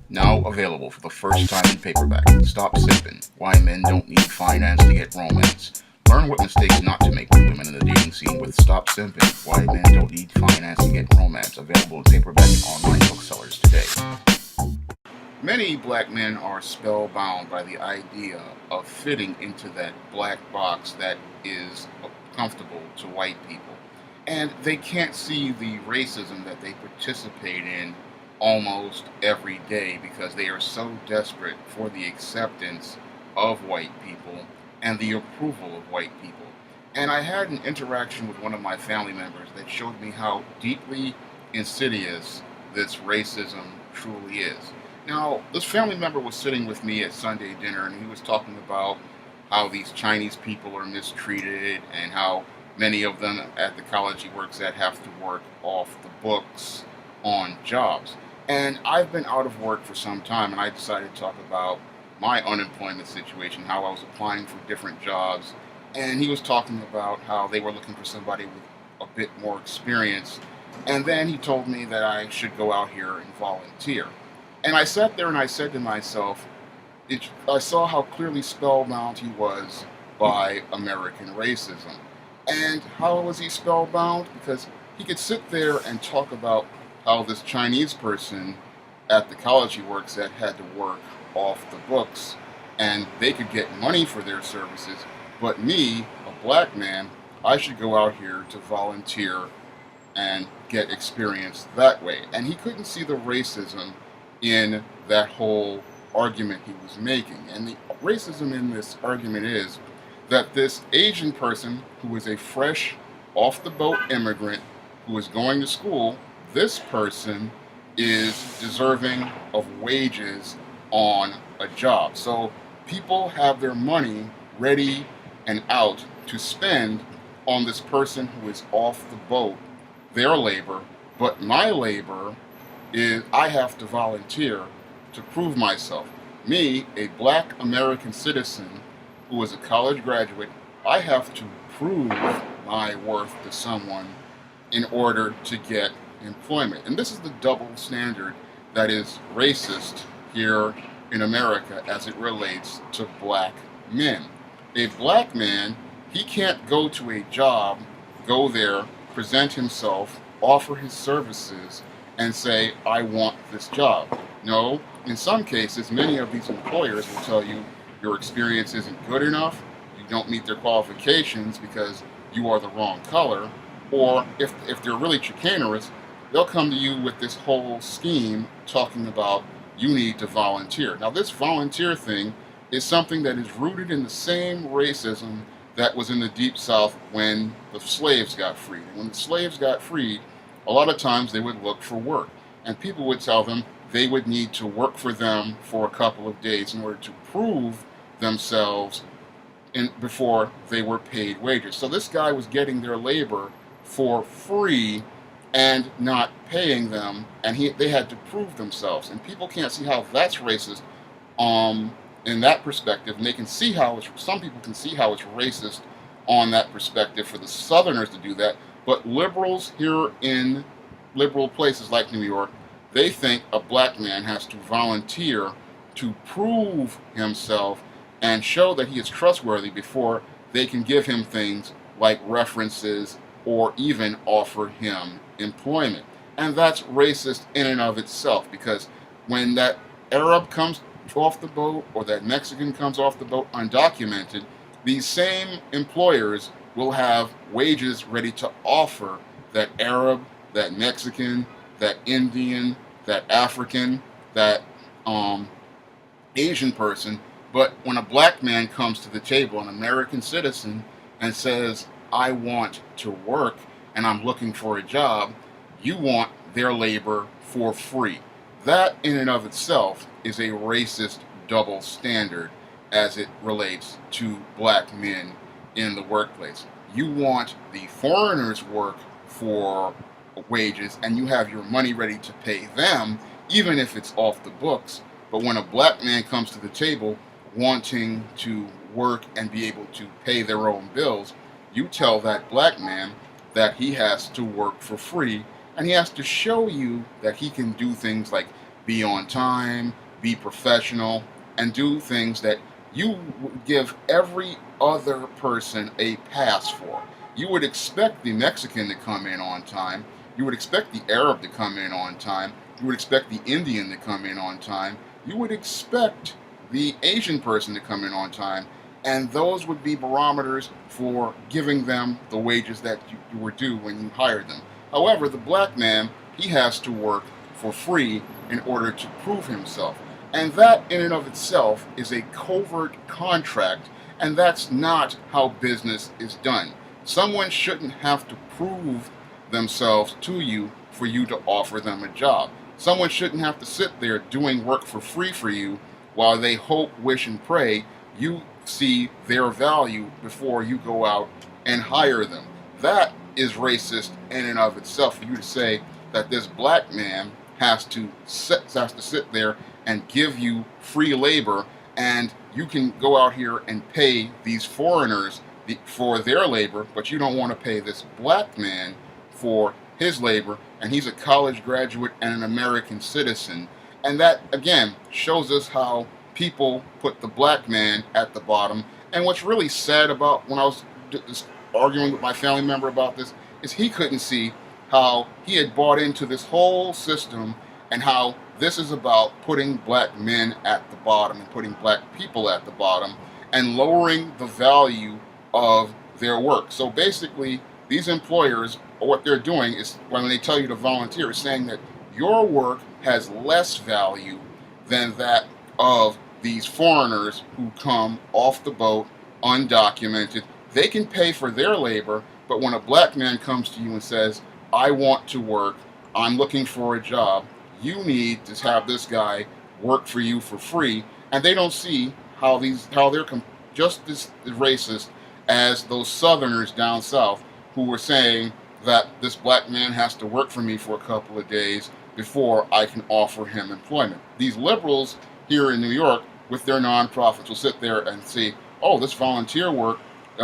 Now available for the first time in paperback. Stop Sippin', Why Men Don't Need Finance to Get Romance. Learn what mistakes not to make with women in the dating scene with Stop Simping, Why Men Don't Need Finance to Get Romance. Available in paperback and online booksellers today. Many black men are spellbound by the idea of fitting into that black box that is comfortable to white people. And they can't see the racism that they participate in almost every day because they are so desperate for the acceptance of white people and the approval of white people. And I had an interaction with one of my family members that showed me how deeply insidious this racism truly is. Now, this family member was sitting with me at Sunday dinner and he was talking about how these Chinese people are mistreated and how many of them at the college he works at have to work off the books on jobs. And I've been out of work for some time, and I decided to talk about my unemployment situation, how I was applying for different jobs. And he was talking about how they were looking for somebody with a bit more experience. And then he told me that I should go out here and volunteer. And I sat there and I said to myself, I saw how clearly spellbound he was by American racism. And how was he spellbound? Because he could sit there and talk about how this Chinese person at the college he works at had to work off the books and they could get money for their services. But me, a black man, I should go out here to volunteer and get experience that way. And he couldn't see the racism in that whole argument he was making. And the racism in this argument is that this Asian person who is a fresh, off the boat immigrant who is going to school, this person is deserving of wages on a job. So people have their money ready and out to spend on this person who is off the boat, their labor, but my labor is I have to volunteer to prove myself. Me, a black American citizen who is a college graduate, I have to prove my worth to someone in order to get employment. And this is the double standard that is racist here in America as it relates to black men. A black man, he can't go to a job, go there, present himself, offer his services, and say, I want this job. No, in some cases, many of these employers will tell you your experience isn't good enough, you don't meet their qualifications because you are the wrong color, or if they're really chicanerous, they'll come to you with this whole scheme talking about you need to volunteer. Now, this volunteer thing is something that is rooted in the same racism that was in the Deep South when the slaves got freed. And when the slaves got freed, a lot of times they would look for work. And people would tell them they would need to work for them for a couple of days in order to prove themselves before they were paid wages. So this guy was getting their labor for free and not paying them, and they had to prove themselves. And people can't see how that's racist in that perspective, and they can see how some people can see how it's racist on that perspective for the Southerners to do that. But liberals here in liberal places like New York, they think a black man has to volunteer to prove himself and show that he is trustworthy before they can give him things like references or even offer him employment. And that's racist in and of itself, because when that Arab comes off the boat or that Mexican comes off the boat undocumented, these same employers will have wages ready to offer that Arab, that Mexican, that Indian, that African, that Asian person. But when a black man comes to the table, an American citizen, and says, I want to work and I'm looking for a job, you want their labor for free. That in and of itself is a racist double standard as it relates to black men in the workplace. You want the foreigners' work for wages and you have your money ready to pay them, even if it's off the books. But when a black man comes to the table wanting to work and be able to pay their own bills, you tell that black man that he has to work for free, and he has to show you that he can do things like be on time, be professional, and do things that you would give every other person a pass for. You would expect the Mexican to come in on time. You would expect the Arab to come in on time. You would expect the Indian to come in on time. You would expect the Asian person to come in on time. And those would be barometers for giving them the wages that you were due when you hired them. However, the black man, he has to work for free in order to prove himself. And that, in and of itself, is a covert contract, and that's not how business is done. Someone shouldn't have to prove themselves to you for you to offer them a job. Someone shouldn't have to sit there doing work for you while they hope, wish, and pray you see their value before you go out and hire them. That is racist in and of itself, for you to say that this black man has to sit there and give you free labor, and you can go out here and pay these foreigners for their labor, but you don't want to pay this black man for his labor, and he's a college graduate and an American citizen. And that, again, shows us how people put the black man at the bottom. And what's really sad about when I was arguing with my family member about this is he couldn't see how he had bought into this whole system and how this is about putting black men at the bottom and putting black people at the bottom and lowering the value of their work. So basically, these employers, what they're doing is, when they tell you to volunteer, is saying that your work has less value than that of these foreigners who come off the boat undocumented. They can pay for their labor, but when a black man comes to you and says, I want to work, I'm looking for a job, you need to have this guy work for you for free, and they don't see how they're just as racist as those Southerners down south who were saying that this black man has to work for me for a couple of days before I can offer him employment. These liberals here in New York with their nonprofits will sit there and say, oh, this volunteer work,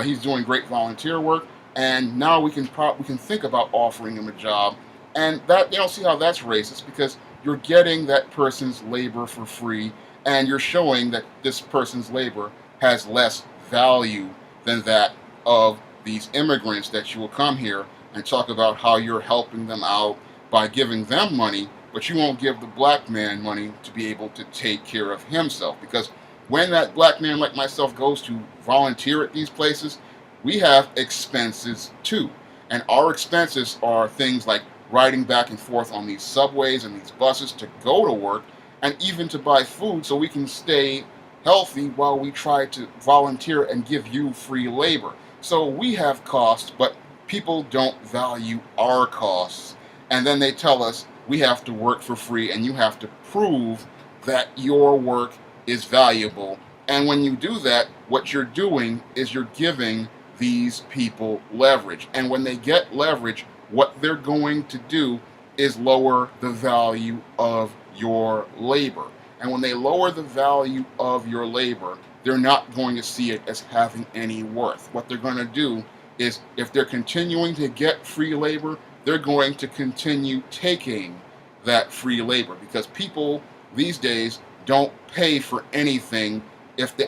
he's doing great volunteer work, and now we can think about offering him a job. And that, they don't see how that's racist, because you're getting that person's labor for free, and you're showing that this person's labor has less value than that of these immigrants that you will come here and talk about how you're helping them out by giving them money, but you won't give the black man money to be able to take care of himself. Because when that black man like myself goes to volunteer at these places, we have expenses too. And our expenses are things like riding back and forth on these subways and these buses to go to work, and even to buy food so we can stay healthy while we try to volunteer and give you free labor. So we have costs, but people don't value our costs. And then they tell us we have to work for free, and you have to prove that your work is valuable. And when you do that, what you're doing is you're giving these people leverage. And when they get leverage, what they're going to do is lower the value of your labor. And when they lower the value of your labor, they're not going to see it as having any worth. What they're going to do is, if they're continuing to get free labor, they're going to continue taking that free labor, because people these days don't pay for anything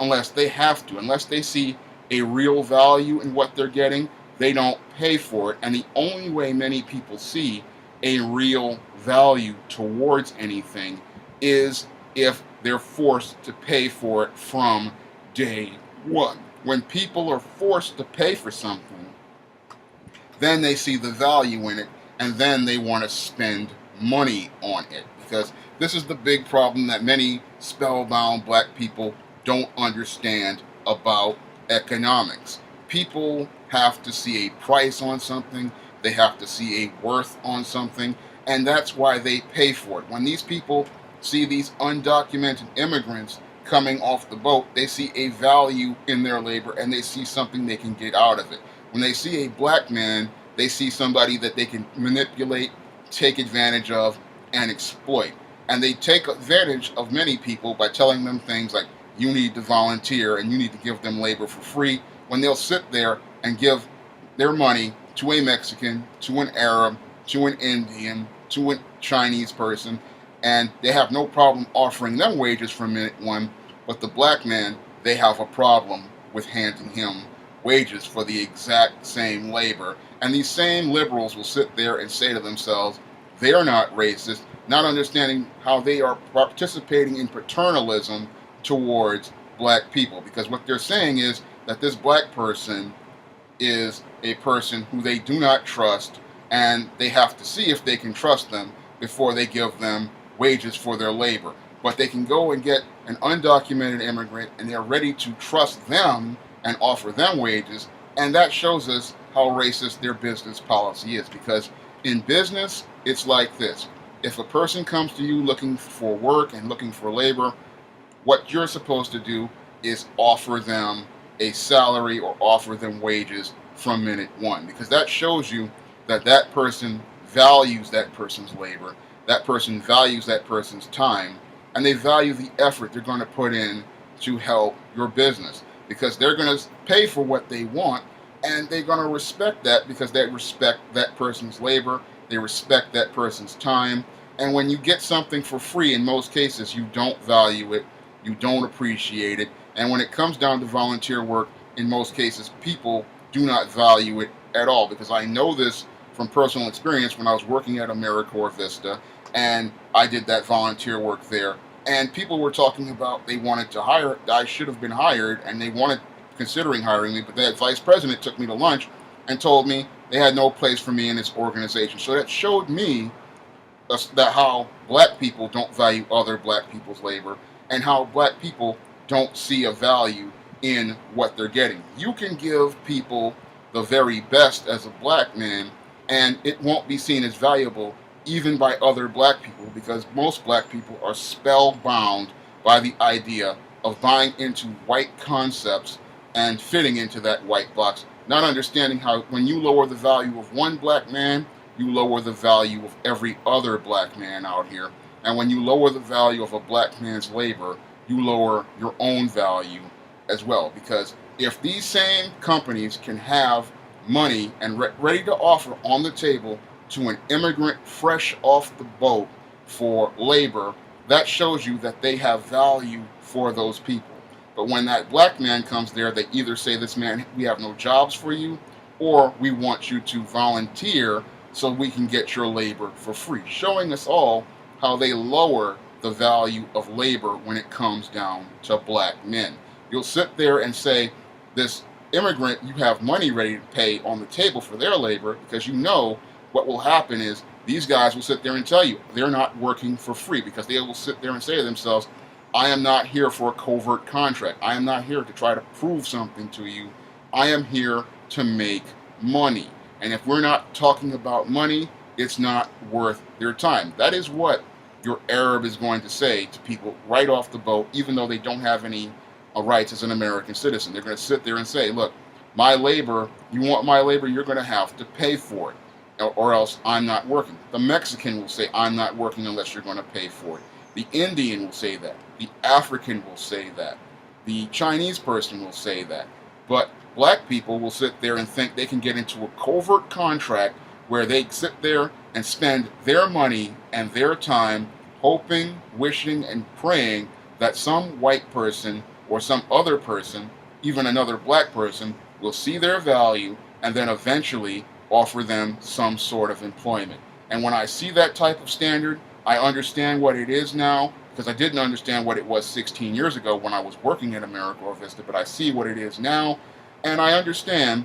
unless they have to. Unless they see a real value in what they're getting, they don't pay for it. And the only way many people see a real value towards anything is if they're forced to pay for it from day one. When people are forced to pay for something, then they see the value in it, and then they want to spend money on it. Because this is the big problem that many spellbound black people don't understand about economics. People have to see a price on something, they have to see a worth on something, and that's why they pay for it. When these people see these undocumented immigrants coming off the boat, they see a value in their labor, and they see something they can get out of it. When they see a black man, they see somebody that they can manipulate, take advantage of, and exploit. And they take advantage of many people by telling them things like, you need to volunteer and you need to give them labor for free, when they'll sit there and give their money to a Mexican, to an Arab, to an Indian, to a Chinese person, and they have no problem offering them wages from minute one, but the black man, they have a problem with handing him wages for the exact same labor. And these same liberals will sit there and say to themselves, they're not racist, not understanding how they are participating in paternalism towards black people. Because what they're saying is that this black person is a person who they do not trust, and they have to see if they can trust them before they give them wages for their labor. But they can go and get an undocumented immigrant, and they're ready to trust them and offer them wages, and that shows us how racist their business policy is. Because in business, it's like this. If a person comes to you looking for work and looking for labor, what you're supposed to do is offer them a salary or offer them wages from minute one, because that shows you that that person values that person's labor, that person values that person's time, and they value the effort they're going to put in to help your business, because they're going to pay for what they want, and they're going to respect that because they respect that person's labor, they respect that person's time. And when you get something for free, in most cases, you don't value it, you don't appreciate it. And when it comes down to volunteer work, in most cases, people do not value it at all. Because I know this from personal experience when I was working at AmeriCorps Vista, and I did that volunteer work there. And people were talking about they wanted to hire, I should have been hired, and they wanted, considering hiring me, but that vice president took me to lunch and told me they had no place for me in this organization. So that showed me that how black people don't value other black people's labor, and how black people don't see a value in what they're getting. You can give people the very best as a black man, and it won't be seen as valuable even by other black people, because most black people are spellbound by the idea of buying into white concepts and fitting into that white box, not understanding how when you lower the value of one black man, you lower the value of every other black man out here. And when you lower the value of a black man's labor, you lower your own value as well. Because if these same companies can have money and ready to offer on the table to an immigrant fresh off the boat for labor, that shows you that they have value for those people. But when that black man comes there, they either say, this man, we have no jobs for you, or we want you to volunteer so we can get your labor for free, showing us all how they lower the value of labor when it comes down to black men. You'll sit there and say, this immigrant, you have money ready to pay on the table for their labor, because you know what will happen is these guys will sit there and tell you they're not working for free, because they will sit there and say to themselves, I am not here for a covert contract. I am not here to try to prove something to you. I am here to make money. And if we're not talking about money, it's not worth their time. That is what your Arab is going to say to people right off the boat, even though they don't have any rights as an American citizen. They're going to sit there and say, look, my labor, you want my labor, you're going to have to pay for it, or else I'm not working. The Mexican will say, I'm not working unless you're going to pay for it. The Indian will say that. The African will say that. The Chinese person will say that. But black people will sit there and think they can get into a covert contract where they sit there and spend their money and their time hoping, wishing, and praying that some white person or some other person, even another black person, will see their value and then eventually offer them some sort of employment. And when I see that type of standard, I understand what it is now, because I didn't understand what it was 16 years ago when I was working at AmeriCorps Vista, but I see what it is now, and I understand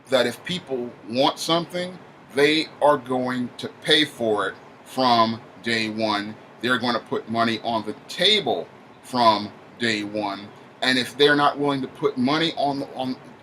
that if people want something, they are going to pay for it from day one. They're going to put money on the table from day one. And if they're not willing to put money on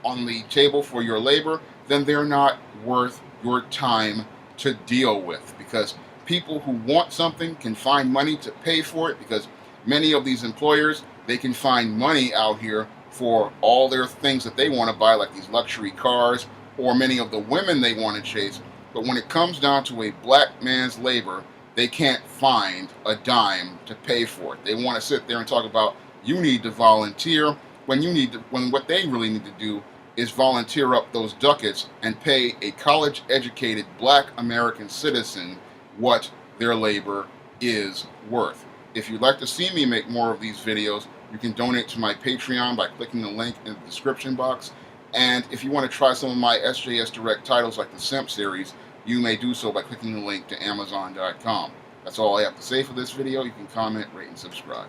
the table for your labor, then they're not worth your time to deal with. Because people who want something can find money to pay for it, because many of these employers, they can find money out here for all their things that they want to buy, like these luxury cars, or many of the women they want to chase. But when it comes down to a black man's labor, they can't find a dime to pay for it. They want to sit there and talk about, you need to volunteer, when what they really need to do is volunteer up those ducats and pay a college-educated black American citizen what their labor is worth. If you'd like to see me make more of these videos, you can donate to my Patreon by clicking the link in the description box. And if you want to try some of my SJS Direct titles like the Simp series, you may do so by clicking the link to Amazon.com. That's all I have to say for this video. You can comment, rate, and subscribe.